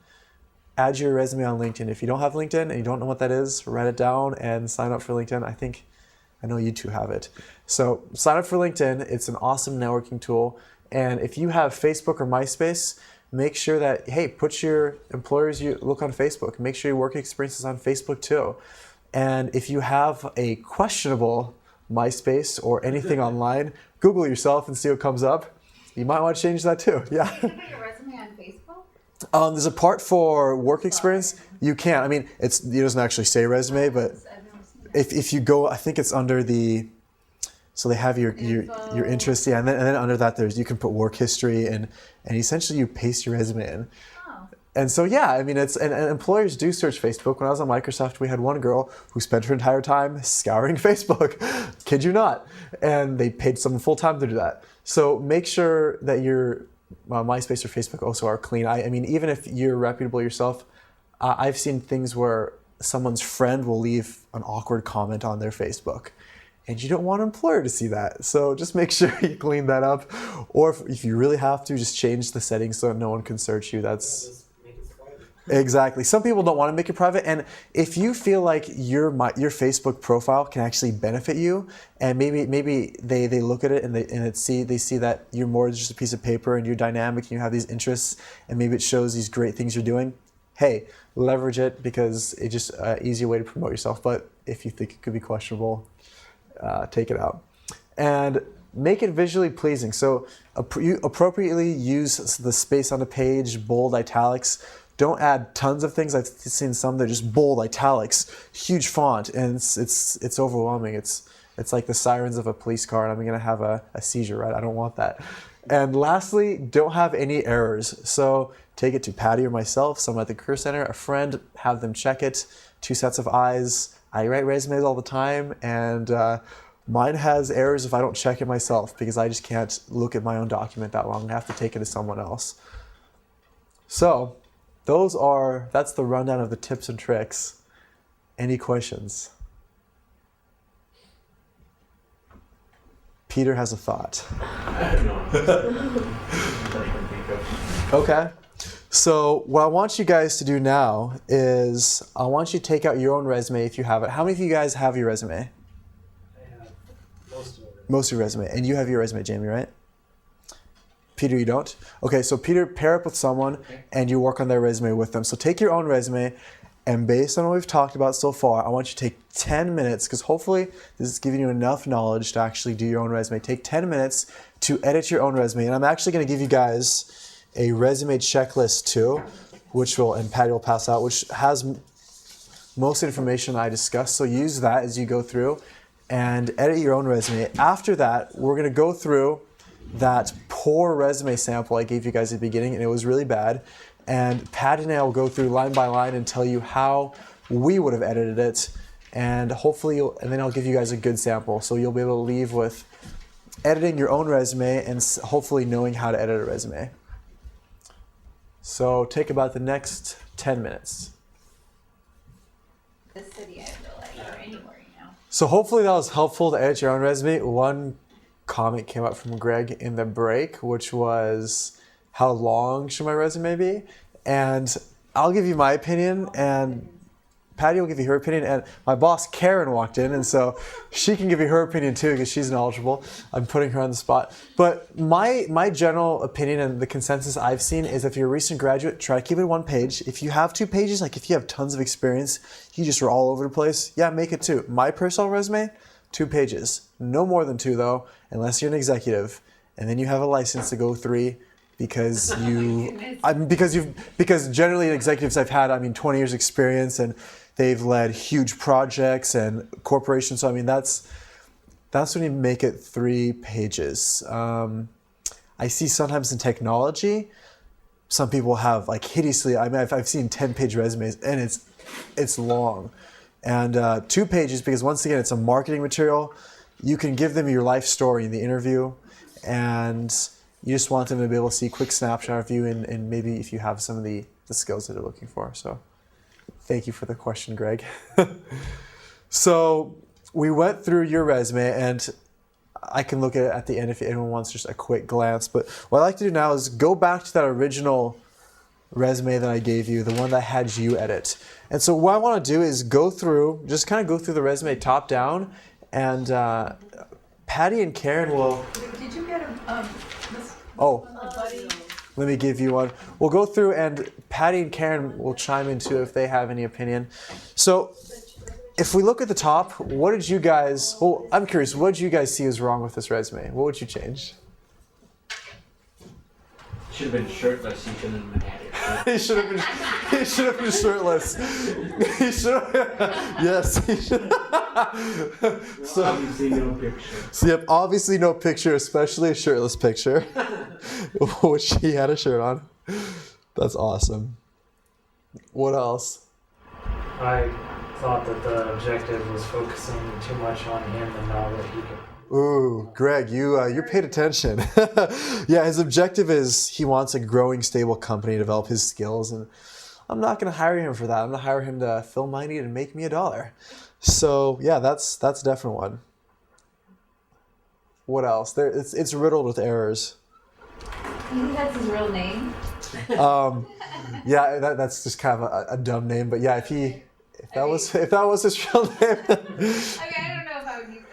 add your resume on LinkedIn. If you don't have LinkedIn and you don't know what that is, write it down and sign up for LinkedIn. I know you two have it. So sign up for LinkedIn. It's an awesome networking tool. And if you have Facebook or MySpace, make sure that, hey, put your employers you look on Facebook. Make sure your work experience is on Facebook too. And if you have a questionable MySpace or anything online, Google yourself and see what comes up. You might want to change that too. Yeah. You can put your resume on Facebook? There's a part for work experience. You can. I mean, it doesn't actually say resume, but if you go, I think it's under the, so they have your interests, yeah, and then under that you can put work history and essentially you paste your resume in. Oh. And so yeah, I mean and employers do search Facebook. When I was on Microsoft, we had one girl who spent her entire time scouring Facebook. Kid you not. And they paid someone full time to do that. So make sure that your MySpace or Facebook also are clean. I mean, even if you're reputable yourself, I've seen things where someone's friend will leave an awkward comment on their Facebook. And you don't want an employer to see that. So just make sure you clean that up. Or if you really have to, just change the settings so no one can search you. That's exactly. Some people don't want to make it private. And if you feel like your Facebook profile can actually benefit you, and maybe they look at it and they see that you're more than just a piece of paper and you're dynamic and you have these interests, and maybe it shows these great things you're doing, hey, leverage it, because it's just an easier way to promote yourself. But if you think it could be questionable, take it out. And make it visually pleasing. So you appropriately use the space on the page, bold, italics. Don't add tons of things. I've seen some that are just bold, italics, huge font, and it's overwhelming. It's like the sirens of a police car, and I'm gonna have a seizure, right? I don't want that. And lastly, don't have any errors. So take it to Patty or myself, someone at the Career Center, a friend, have them check it, 2 sets of eyes. I write resumes all the time, and mine has errors if I don't check it myself, because I just can't look at my own document that long. I have to take it to someone else. So that's the rundown of the tips and tricks. Any questions? Peter has a thought. Okay. So what I want you guys to do now is I want you to take out your own resume if you have it. How many of you guys have your resume? I have most of it. Most of your resume. And you have your resume, Jamie, right? Peter, you don't? Okay, so Peter, pair up with someone and you work on their resume with them. So take your own resume, and based on what we've talked about so far, I want you to take 10 minutes, because hopefully this is giving you enough knowledge to actually do your own resume. Take 10 minutes to edit your own resume. And I'm actually going to give you guys a resume checklist too, and Patty will pass out, which has most information I discussed. So use that as you go through and edit your own resume. After that, we're going to go through that poor resume sample I gave you guys at the beginning, and it was really bad. And Patty and I will go through line by line and tell you how we would have edited it, and hopefully, and then I'll give you guys a good sample, so you'll be able to leave with editing your own resume and hopefully knowing how to edit a resume. So take about the next 10 minutes. The city, I feel like, or anywhere, So hopefully that was helpful to edit your own resume. One comment came up from Greg in the break, which was, how long should my resume be? And I'll give you my opinion, and Patty will give you her opinion, and my boss Karen walked in, and so she can give you her opinion too, because she's knowledgeable. I'm putting her on the spot. But my general opinion and the consensus I've seen is, if you're a recent graduate, try to keep it 1 page. If you have 2 pages, like if you have tons of experience, you just are all over the place, yeah, make it 2. My personal resume, 2 pages. No more than 2 though, unless you're an executive. And then you have a license to go 3, because because generally executives I've had, 20 years experience, and they've led huge projects and corporations. So that's when you make it 3 pages. I see sometimes in technology, some people have hideously, I've seen 10-page resumes, and it's it's long. And 2 pages, because once again, it's a marketing material. You can give them your life story in the interview, and you just want them to be able to see a quick snapshot of you and maybe if you have some of the skills that they're looking for. So thank you for the question, Greg. So we went through your resume, and I can look at it at the end if anyone wants just a quick glance. But what I like to do now is go back to that original resume that I gave you, the one that had you edit. And so what I want to do is go through the resume top down, and Patty and Karen will... Did you get this? Oh, Buddy? let me give you one. We'll go through, and Patty and Karen will chime in too if they have any opinion. So if we look at the top, what did you guys... Well, I'm curious, what did you guys see is wrong with this resume? What would you change? Should have been shirtless. He shouldn't have been had it. He should have been shirtless. He should have. Yes, he should. So, Obviously, no picture. so yep, obviously no picture, especially a shirtless picture, which he had a shirt on. That's awesome. What else? I thought that the objective was focusing too much on him and not what he could. Ooh, Greg, you paid attention. Yeah, his objective is he wants a growing, stable company to develop his skills, and I'm not going to hire him for that. I'm going to hire him to fill my need and make me $1. So yeah, that's a definite one. What else? It's riddled with errors. You think that's his real name? Yeah, that's just kind of a dumb name, but yeah, if that was his real name. I don't know if I would use it.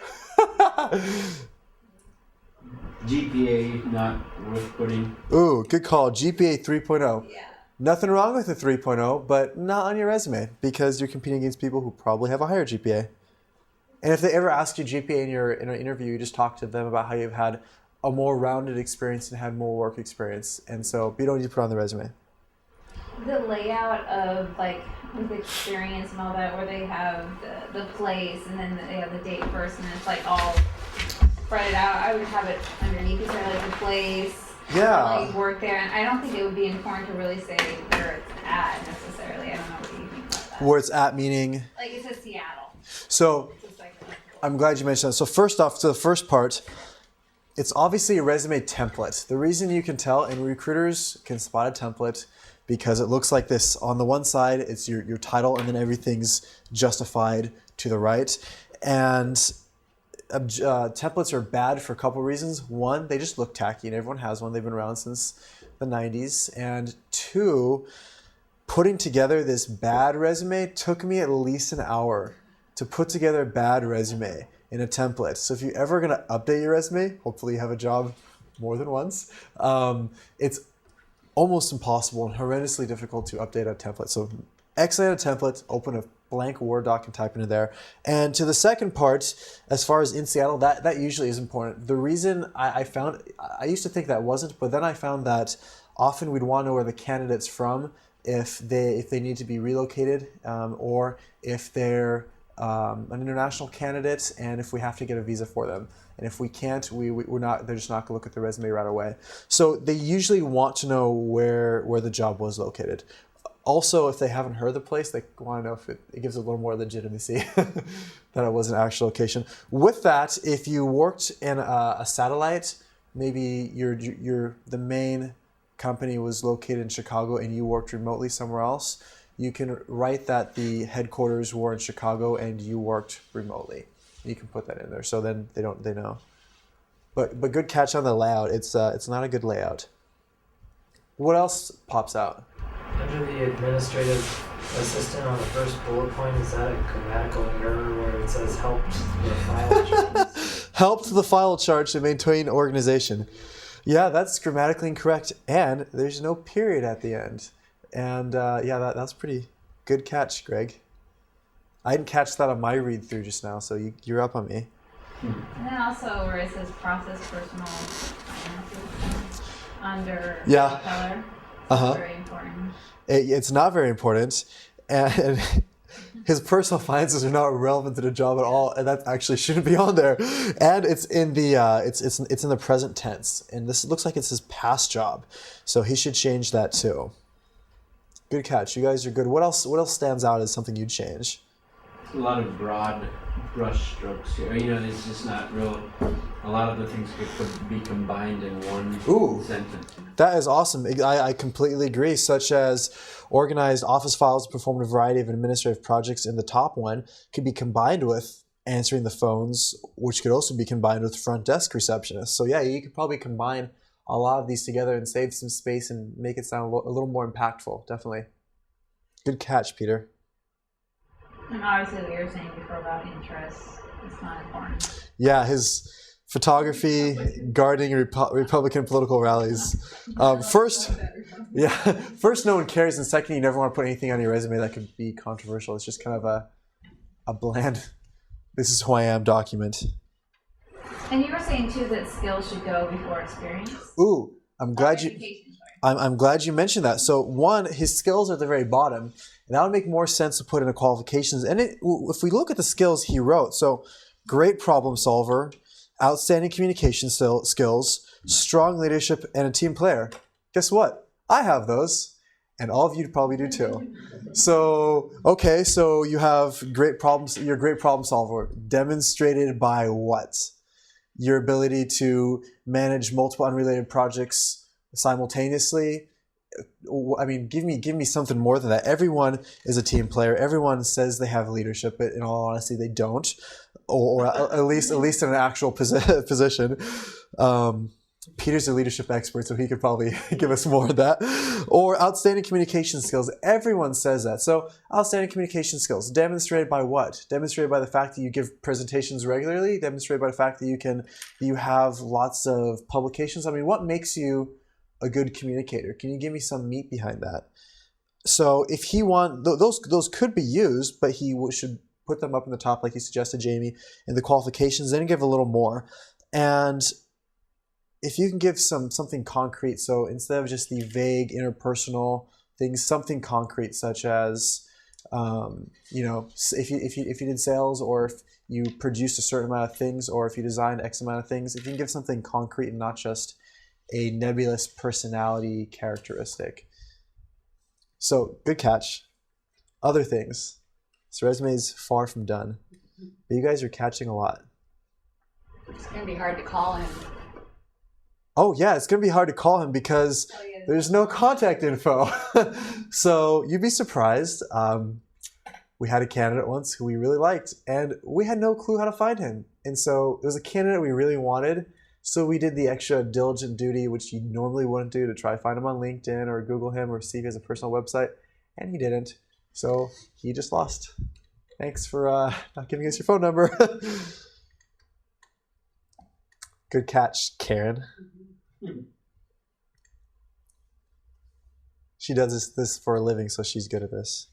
GPA not worth putting. Ooh, good call. GPA 3.0. Yeah. Nothing wrong with a 3.0, but not on your resume because you're competing against people who probably have a higher GPA. And if they ever ask you GPA in an interview, you just talk to them about how you've had a more rounded experience and had more work experience. And so you don't need to put it on the resume. The layout of like with experience and all that, where they have the place and then they have the date first, and it's like all spread out. I would have it underneath each other, like the place. Yeah. Like work there, and I don't think it would be important to really say where it's at necessarily. I don't know what you think about that. Where it's at meaning? Like it says Seattle. So It's just like I'm glad you mentioned that. So first off, to the first part, it's obviously a resume template. The reason you can tell, and recruiters can spot a template, because it looks like this. On the one side, it's your title, and then everything's justified to the right. And templates are bad for a couple reasons. One, they just look tacky, and everyone has one. They've been around since the 90s. And two, putting together this bad resume took me at least an hour to put together a bad resume in a template. So if you're ever going to update your resume, hopefully you have a job more than once, it's almost impossible and horrendously difficult to update a template. So exit a template, open a blank Word doc and type into there. And to the second part, as far as in Seattle, that usually is important. The reason I used to think that wasn't, but then I found that often we'd want to know where the candidate's from if they need to be relocated, or if they're an international candidate, and if we have to get a visa for them. And if we can't, they're just not going to look at the resume right away. So they usually want to know where the job was located. Also, if they haven't heard the place, they want to know if it gives a little more legitimacy that it was an actual location. With that, if you worked in a satellite, maybe the main company was located in Chicago and you worked remotely somewhere else, you can write that the headquarters were in Chicago and you worked remotely. You can put that in there, so then they know. But good catch on the layout. It's not a good layout. What else pops out? Under the administrative assistant on the first bullet point, is that a grammatical error where it says helped the file charts? Helped the file charge to maintain organization. Yeah, that's grammatically incorrect, and there's no period at the end. And that's pretty good catch, Greg. I didn't catch that on my read through just now, so you're up on me. And then also where it says process personal finances under color. Very important. It's not very important, and his personal finances are not relevant to the job at all, and that actually shouldn't be on there. And it's in the it's in the present tense, and this looks like it's his past job, so he should change that too. Good catch. You guys are good. What else stands out as something you'd change? A lot of broad brush strokes here. It's just not real. A lot of the things could be combined in one sentence. That is awesome. I completely agree, such as organized office files performed a variety of administrative projects in the top one could be combined with answering the phones, which could also be combined with front desk receptionists. So yeah, you could probably combine a lot of these together and save some space and make it sound a little more impactful. Definitely. Good catch, Peter. And obviously, what you were saying before about interests is not important. Yeah, his photography, guarding Republican political rallies. First, no one cares, and second, you never want to put anything on your resume that could be controversial. It's just kind of a bland, this is who I am document. And you were saying too that skills should go before experience. Ooh, I'm glad you mentioned that. So one, his skills are at the very bottom, and that would make more sense to put in a qualifications. And if we look at the skills he wrote, so great problem solver, outstanding communication skills, strong leadership, and a team player. Guess what? I have those, and all of you probably do too. So, okay, so you have great problems. You're a great problem solver. Demonstrated by what? Your ability to manage multiple unrelated projects simultaneously. I mean, give me something more than that. Everyone is a team player. Everyone says they have leadership, but in all honesty, they don't, or at least in an actual position. Peter's a leadership expert, so he could probably give us more of that. Or outstanding communication skills. Everyone says that. So outstanding communication skills demonstrated by what? Demonstrated by the fact that you give presentations regularly. Demonstrated by the fact that you have lots of publications. I mean, what makes you a good communicator? Can you give me some meat behind that? So if he those could be used, but he should put them up in the top, like you suggested, Jamie, in the qualifications, then give a little more. And if you can give something concrete, so instead of just the vague interpersonal things, something concrete, such as if you did sales, or if you produced a certain amount of things, or if you designed X amount of things, if you can give something concrete and not just a nebulous personality characteristic. So good catch. Other things. This resume is far from done, but you guys are catching a lot. It's going to be hard to call him. Oh yeah, it's going to be hard to call him because there's no contact info. So you'd be surprised. We had a candidate once who we really liked, and we had no clue how to find him. And so it was a candidate we really wanted. So we did the extra diligent duty, which you normally wouldn't do, to try to find him on LinkedIn or Google him or see if he has a personal website. And he didn't. So he just lost. Thanks for not giving us your phone number. Good catch, Karen. She does this for a living, so she's good at this.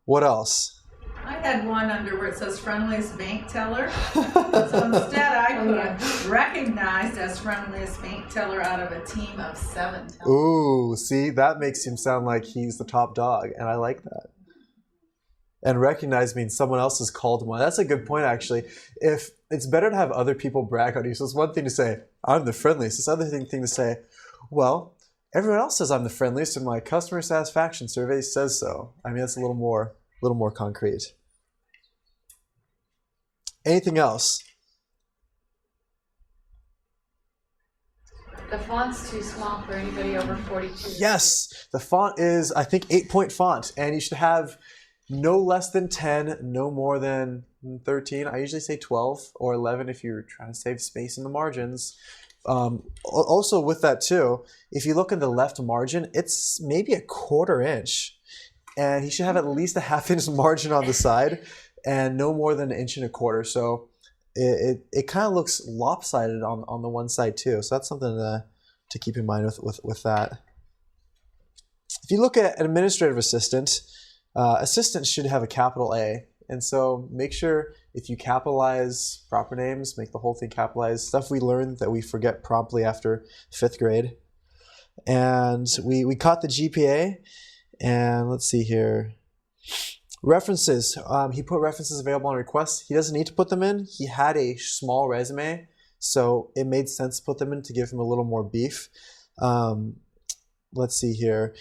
What else? I had one under where it says friendliest bank teller. So instead I put recognized as friendliest bank teller out of a team of 7 tellers. Ooh, see, that makes him sound like he's the top dog, and I like that. And recognize means someone else has called him on. That's a good point, actually. If it's better to have other people brag on you. So it's one thing to say, I'm the friendliest. It's another thing to say, well, everyone else says I'm the friendliest, and my customer satisfaction survey says so. I mean, that's a little more concrete. Anything else? The font's too small for anybody over 42. Yes, the font is, I think, 8-point font, and you should have no less than 10, no more than 13. I usually say 12 or 11 if you're trying to save space in the margins. Also with that too, if you look in the left margin, it's maybe a 1/4 inch. And he should have at least a 1/2 inch margin on the side and no more than 1.25 inches. So it kind of looks lopsided on the one side too. So that's something to keep in mind with that. If you look at an administrative assistant, assistant should have a capital A. And so make sure if you capitalize proper names, make the whole thing capitalized. Stuff we learned that we forget promptly after 5th grade. And we caught the GPA. And let's see here. References. He put references available on request. He doesn't need to put them in. He had a small resume, so it made sense to put them in to give him a little more beef. let's see here.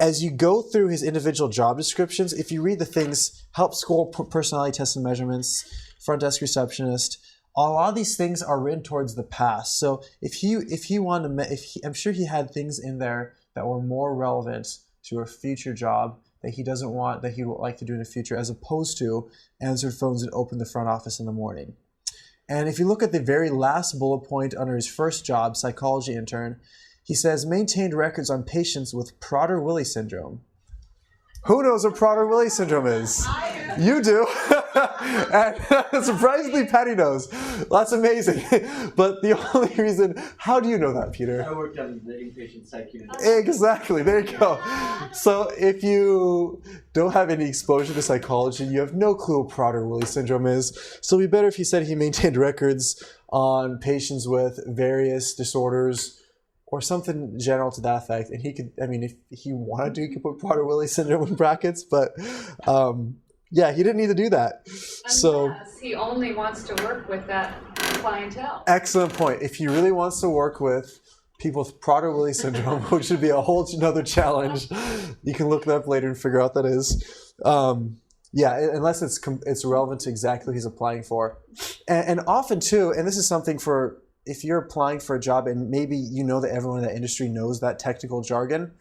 As you go through his individual job descriptions, if you read the things, help score personality tests and measurements, front desk receptionist, a lot of these things are written towards the past. So if he wanted to, I'm sure he had things in there that were more relevant to a future job that he doesn't want, that he would like to do in the future, as opposed to answered phones and open the front office in the morning. And if you look at the very last bullet point under his first job, psychology intern, he says maintained records on patients with Prader-Willi syndrome. Who knows what Prader-Willi syndrome is? You do. And surprisingly, Patty knows. That's amazing. But the only reason, how do you know that, Peter? I worked on the inpatient psych unit. Exactly. There you go. So if you don't have any exposure to psychology, you have no clue what Prader-Willi syndrome is. So it'd be better if he said he maintained records on patients with various disorders or something general to that effect. And he could, I mean, if he wanted to, he could put Prader-Willi syndrome in brackets, but yeah, he didn't need to do that. Unless he only wants to work with that clientele. Excellent point. If he really wants to work with people with Prader-Willi syndrome, which would be a whole another challenge, you can look that up later and figure out what that is. Yeah, unless it's relevant to exactly what he's applying for. And often too, and this is something for, if you're applying for a job and maybe you know that everyone in that industry knows that technical jargon,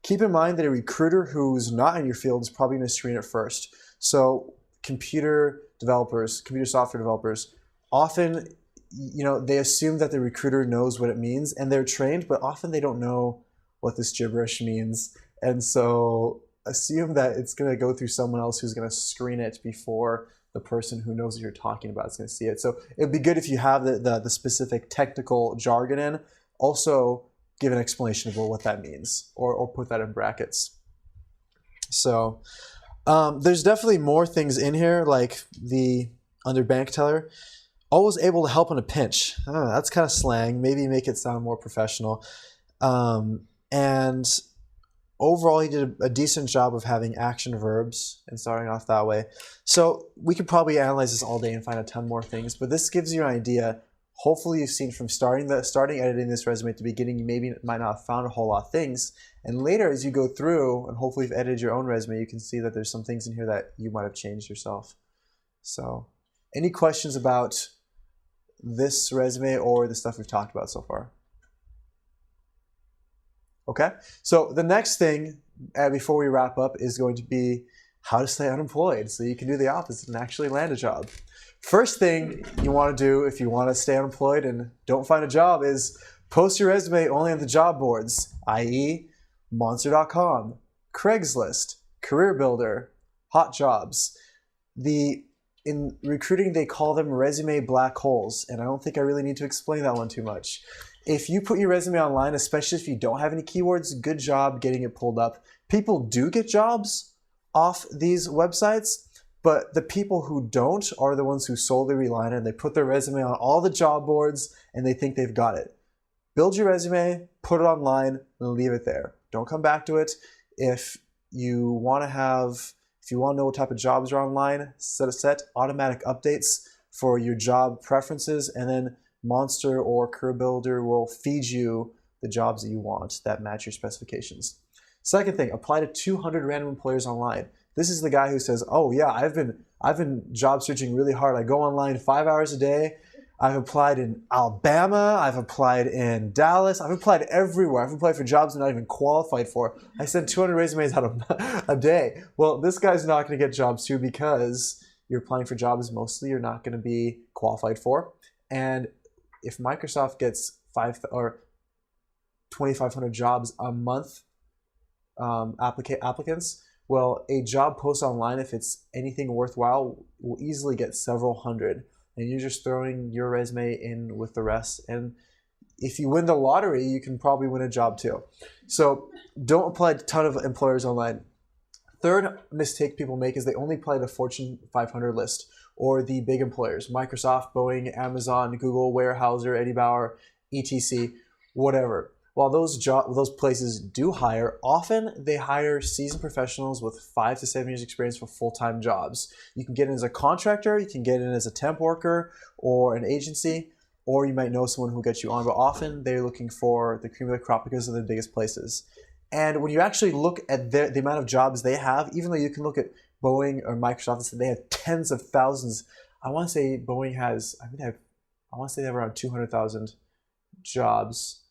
keep in mind that a recruiter who's not in your field is probably going to screen it first. So computer software developers, often, they assume that the recruiter knows what it means and they're trained, but often they don't know what this gibberish means. And so assume that it's going to go through someone else who's going to screen it before the person who knows what you're talking about is going to see it. So it'd be good if you have the specific technical jargon in, also give an explanation of what that means or put that in brackets. So there's definitely more things in here, like under bank teller, always able to help in a pinch. I don't know, that's kind of slang. Maybe make it sound more professional. And overall, he did a decent job of having action verbs and starting off that way. So we could probably analyze this all day and find a ton more things, but this gives you an idea. Hopefully you've seen from starting editing this resume at the beginning, you might not have found a whole lot of things. And later as you go through, and hopefully you've edited your own resume, you can see that there's some things in here that you might have changed yourself. So any questions about this resume or the stuff we've talked about so far? Okay, so the next thing before we wrap up is going to be how to stay unemployed so you can do the opposite and actually land a job. First thing you want to do if you want to stay unemployed and don't find a job is post your resume only on the job boards, i.e. Monster.com, Craigslist, Career Builder, Hot Jobs. In recruiting, they call them resume black holes, and I don't think I really need to explain that one too much. If you put your resume online, especially if you don't have any keywords, good job getting it pulled up. People do get jobs off these websites, but the people who don't are the ones who solely rely on it. They put their resume on all the job boards and they think they've got it. Build your resume, put it online, and leave it there. Don't come back to it. If you want to know what type of jobs are online, set automatic updates for your job preferences, and then Monster or Career Builder will feed you the jobs that you want that match your specifications. Second thing, apply to 200 random employers online. This is the guy who says, "Oh yeah, I've been job searching really hard. I go online 5 hours a day. I've applied in Alabama. I've applied in Dallas. I've applied everywhere. I've applied for jobs I'm not even qualified for. I send 200 resumes out a day." Well, this guy's not going to get jobs too because you're applying for jobs mostly you're not going to be qualified for. And if Microsoft gets 2,500 jobs a month, applicants, well, a job post online, if it's anything worthwhile, will easily get several hundred. And you're just throwing your resume in with the rest. And if you win the lottery, you can probably win a job too. So don't apply to a ton of employers online. Third mistake people make is they only apply to the Fortune 500 list or the big employers, Microsoft, Boeing, Amazon, Google, Weyerhaeuser, Eddie Bauer, etc., whatever. While those places do hire, often they hire seasoned professionals with 5 to 7 years experience for full-time jobs. You can get in as a contractor, you can get in as a temp worker or an agency, or you might know someone who will get you on, but often they're looking for the cream of the crop because of the biggest places. And when you actually look at the amount of jobs they have, even though you can look at Boeing or Microsoft and say they have tens of thousands, I want to say Boeing has, I want to say they have around 200,000 jobs.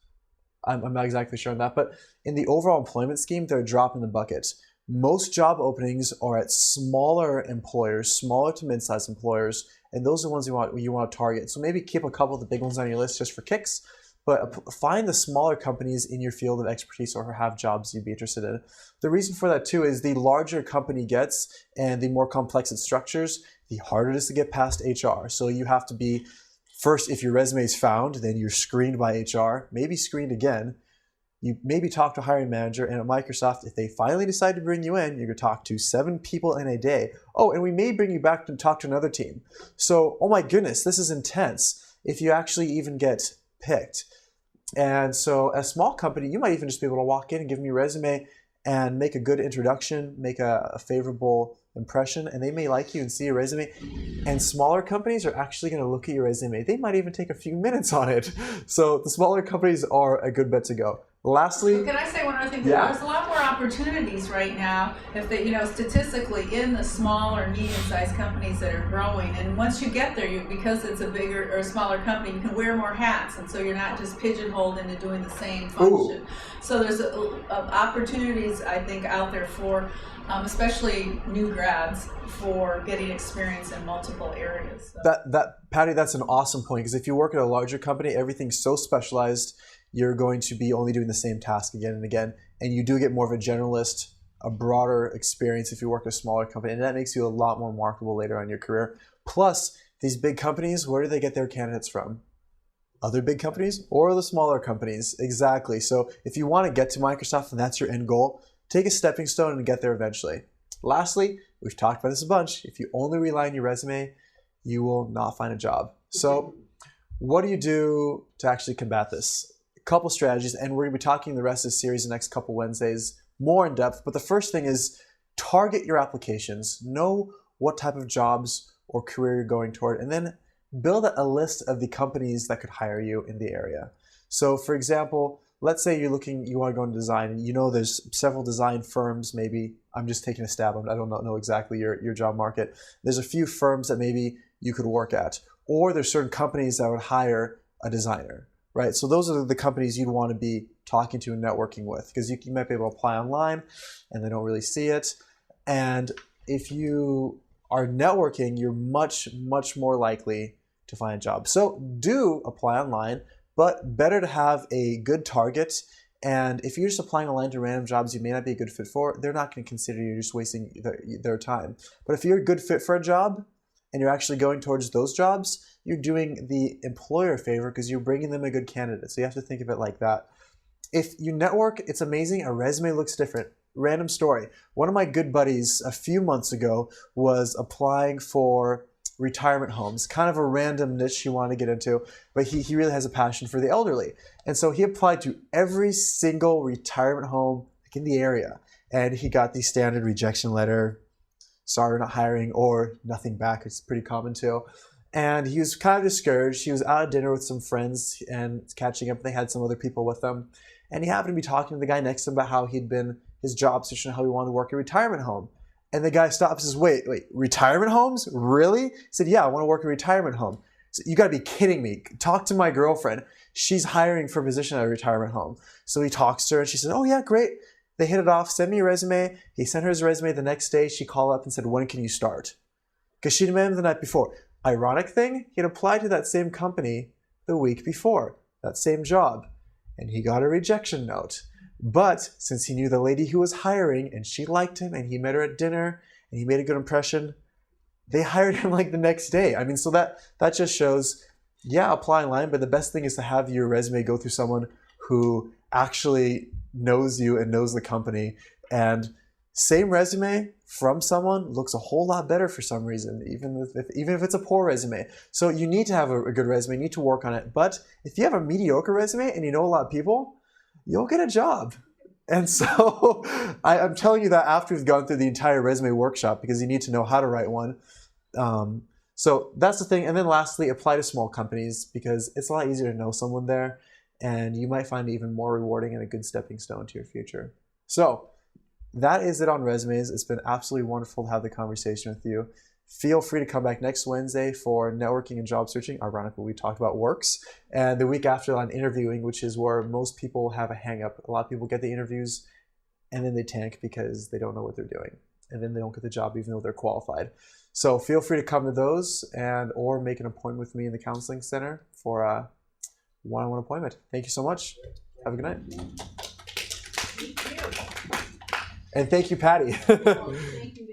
I'm not exactly sure on that, but in the overall employment scheme, they're a drop in the bucket. Most job openings are at smaller employers, smaller to mid-sized employers, and those are the ones you want to target. So maybe keep a couple of the big ones on your list just for kicks, but find the smaller companies in your field of expertise or have jobs you'd be interested in. The reason for that too is the larger a company gets and the more complex its structures, the harder it is to get past HR. So you have to be, first, if your resume is found, then you're screened by HR, maybe screened again. You maybe talk to a hiring manager, and at Microsoft, if they finally decide to bring you in, you're going to talk to 7 people in a day. Oh, and we may bring you back to talk to another team. So, oh my goodness, this is intense if you actually even get picked. And so a small company, you might even just be able to walk in and give them your resume and make a good introduction, make a favorable impression, and they may like you and see your resume. And smaller companies are actually going to look at your resume. They might even take a few minutes on it. So the smaller companies are a good bet to go. Lastly, can I say one other thing? Yeah. There's a lot more opportunities right now if they, statistically in the small or medium-sized companies that are growing. And once you get there, because it's a bigger or smaller company, you can wear more hats, and so you're not just pigeonholed into doing the same function. So there's opportunities, I think, out there for especially new grads for getting experience in multiple areas. So. Patty, that's an awesome point, because if you work at a larger company, everything's so specialized, you're going to be only doing the same task again and again, and you do get more of a generalist, a broader experience if you work at a smaller company, and that makes you a lot more marketable later on in your career. Plus, these big companies, where do they get their candidates from? Other big companies or the smaller companies? Exactly. So if you want to get to Microsoft and that's your end goal, take a stepping stone and get there eventually. Lastly, we've talked about this a bunch. If you only rely on your resume, you will not find a job. So what do you do to actually combat this? A couple strategies, and we're going to be talking the rest of the series the next couple Wednesdays more in depth. But the first thing is target your applications. Know what type of jobs or career you're going toward, and then build a list of the companies that could hire you in the area. So for example, let's say you want to go into design, and there's several design firms. Maybe I'm just taking a stab. I don't know exactly your job market. There's a few firms that maybe you could work at, or there's certain companies that would hire a designer, right? So those are the companies you'd want to be talking to and networking with, because you might be able to apply online and they don't really see it. And if you are networking, you're much, much more likely to find a job. So do apply online, but better to have a good target. And if you're just applying online to random jobs you may not be a good fit for, they're not going to consider you, just wasting their time. But if you're a good fit for a job and you're actually going towards those jobs, you're doing the employer a favor because you're bringing them a good candidate. So you have to think of it like that. If you network, it's amazing. A resume looks different. Random story. One of my good buddies a few months ago was applying for retirement homes, kind of a random niche he wanted to get into, but he really has a passion for the elderly. And so he applied to every single retirement home in the area, and he got the standard rejection letter, sorry, we're not hiring, or nothing back. It's pretty common too. And he was kind of discouraged. He was out at dinner with some friends and catching up. They had some other people with them. And he happened to be talking to the guy next to him about how he'd been his job search and how he wanted to work at a retirement home. And the guy stops and says, wait, retirement homes? Really? He said, yeah, I want to work at a retirement home. So, you got to be kidding me. Talk to my girlfriend. She's hiring for a position at a retirement home. So he talks to her and she said, oh yeah, great. They hit it off. Send me a resume. He sent her his resume. The next day she called up and said, when can you start? Because she'd met him the night before. Ironic thing, he had applied to that same company the week before, that same job. And he got a rejection note. But since he knew the lady who was hiring and she liked him and he met her at dinner and he made a good impression, they hired him like the next day. I mean, so that just shows, yeah, apply online, but the best thing is to have your resume go through someone who actually knows you and knows the company. And same resume from someone looks a whole lot better for some reason, even if it's a poor resume. So you need to have a good resume, you need to work on it. But if you have a mediocre resume and you know a lot of people, you'll get a job. And so I'm telling you that after we've gone through the entire resume workshop, because you need to know how to write one. So that's the thing. And then lastly, apply to small companies, because it's a lot easier to know someone there, and you might find it even more rewarding and a good stepping stone to your future. So that is it on resumes. It's been absolutely wonderful to have the conversation with you. Feel free to come back next Wednesday for networking and job searching. Ironically, we talked about works. And the week after on interviewing, which is where most people have a hang up. A lot of people get the interviews and then they tank because they don't know what they're doing. And then they don't get the job even though they're qualified. So feel free to come to those and or make an appointment with me in the counseling center for a one-on-one appointment. Thank you so much. Have a good night. Thank you. And thank you, Patty. Thank you.